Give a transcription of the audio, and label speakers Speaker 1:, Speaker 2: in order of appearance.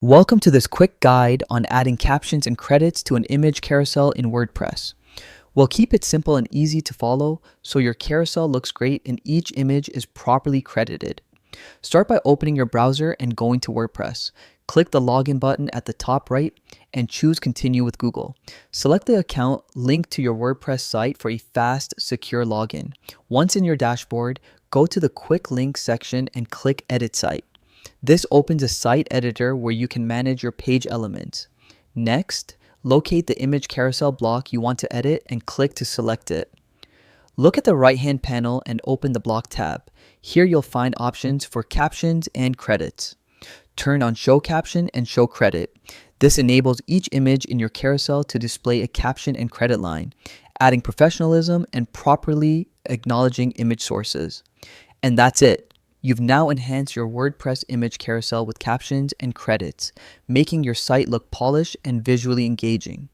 Speaker 1: Welcome to this quick guide on adding captions and credits to an image carousel in WordPress. We'll keep it simple and easy to follow so your carousel looks great and each image is properly credited. Start by opening your browser and going to WordPress. Click the login button at the top right and choose Continue with Google. Select the account linked to your WordPress site for a fast, secure login. Once in your dashboard, go to the Quick Links section and click Edit Site. This opens a site editor where you can manage your page elements. Next, locate the image carousel block you want to edit and click to select it. Look at the right-hand panel and open the block tab. Here you'll find options for captions and credits. Turn on Show Caption and Show Credit. This enables each image in your carousel to display a caption and credit line, adding professionalism and properly acknowledging image sources. And that's it. You've now enhanced your WordPress image carousel with captions and credits, making your site look polished and visually engaging.